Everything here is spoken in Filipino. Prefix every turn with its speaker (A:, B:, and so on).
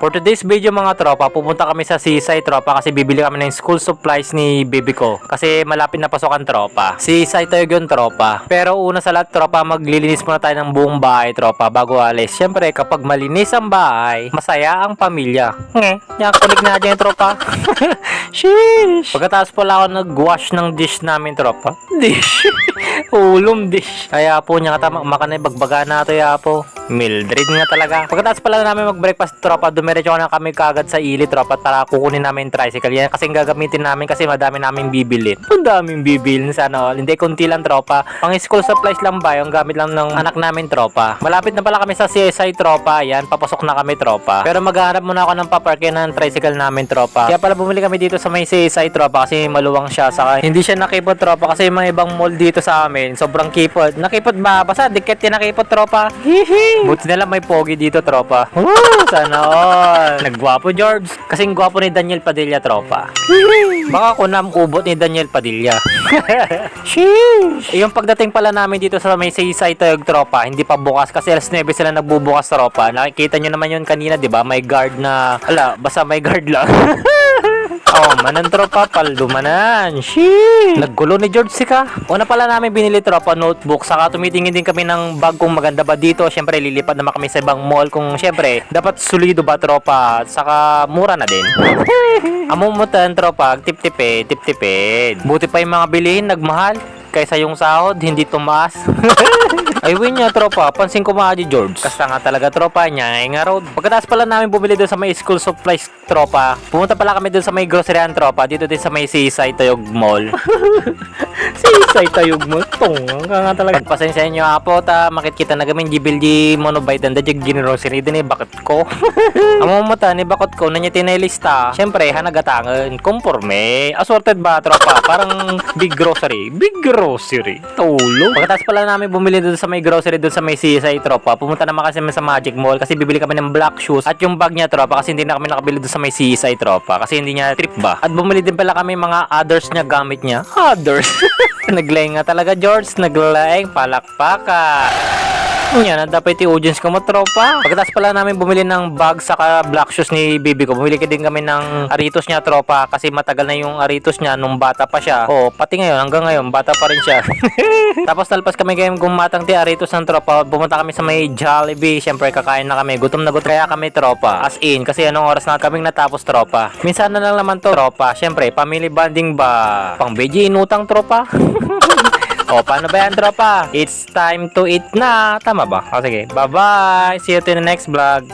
A: For today's video mga tropa, pupunta kami sa Seaside tropa kasi bibili kami ng school supplies ni baby ko. Kasi malapit na pasokan tropa. Seaside tayo yun tropa. Pero una sa lahat tropa, maglilinis muna tayo ng buong bahay tropa bago alis. Siyempre kapag malinis ang bahay, masaya ang pamilya. Kulik na dyan tropa. Sheesh. Pagkatapos pala ako nag-wash ng dish namin tropa. Dish. Ulom dish. Kaya po niya katama, makanay bagbaga na ito ya po. Mildred nga talaga. Pagkatapos pala namin mag-breakfast tropa, dumiretso na kami kagad sa ili tropa para kukunin namin tricycle. Yan kasi gagamitin namin kasi madami namin bibilin. Ang daming bibilin sana all. Hindi konti lang tropa. Pang school supplies lang ba yung gamit lang ng anak namin tropa. Malapit na pala kami sa CSI tropa. Yan, papasok na kami tropa. Pero maghahanap muna ako ng paparkin ng tricycle namin tropa. Kaya pala bumili kami dito sa may CSI tropa kasi maluwang siya. Saka hindi siya nakipot tropa kasi mga ibang mall dito sa amin. Sobrang kipot. Nakipot ba? Basta dikit yung nakipot tropa. Hihi. Buti na lang may pogi dito tropa. Sana all. Nagwapo George. Kasing gwapo ni Daniel Padilla tropa. Baka kunam ubot ni Daniel Padilla. Sheesh. Yung pagdating pala namin dito sa may Seaside Tayog tropa, hindi pa bukas kasi alas 9 sila nagbubukas tropa. Nakikita nyo naman yun kanina, di ba? May guard na, basta may guard lang. Oh, manan tropa, paldo manan. Sheesh. Naggulo ni George Sika. Una pala namin binili tropa notebook. Saka tumitingin din kami ng bag kung maganda ba dito. Syempre lilipad naman kami sa ibang mall kung syempre dapat solido ba tropa. Saka mura na din. Amumutan tropa, tip-tipid. Buti pa yung mga bilihin nagmahal kaysa yung sahod hindi tumaas. Ay win niya tropa, pansin ko mga George. Kasta nga talaga tropa niya, nga road. Pagkatapos pala namin bumili doon sa may school supplies tropa, pumunta pala kami doon sa may groceryan tropa, dito din sa may Seaside Tayog Mall. Seaside Tayog Mall, nga talaga. Pagpasensya nyo apo, makikita na gamin gibildi monobite and dajig ginrocery din bakit ko. Amo mo ta ni bakot ko nanya tinelista. Syempre hanagatangan, conforme. Assorted ba tropa? Parang big grocery. Tulo. Pagkatapos pala namin bumili doon sa may grocery doon sa may CSI tropa, pumunta naman kasi sa Magic Mall kasi bibili kami ng black shoes at yung bag niya tropa kasi hindi na kami nakabili doon sa may CSI tropa kasi hindi niya trip ba. At bumili din pala kami mga others niya gamit niya. Others. Naglayang nga talaga George, naglayang palakpaka. Yan, dapat yung audience ko mo tropa. Pagkatapos pala namin bumili ng bag saka black shoes ni baby ko. Bumili din kami ng aritos niya tropa kasi matagal na yung aritos niya nung bata pa siya. Oh, pati ngayon hanggang ngayon bata pa rin siya. Tapos talpas kami ngayon gumatang ti aritos ng tropa. Bumunta kami sa may Jollibee. Syempre kakain na kami. Gutom na gutom kaya kami tropa. As in kasi anong oras na kaming natapos tropa. Minsan na lang naman to tropa. Syempre family bonding ba? Pang beji inutang tropa. O, paano ba yan, tropa? It's time to eat na. Tama ba? O, sige. Bye-bye. See you to the next vlog.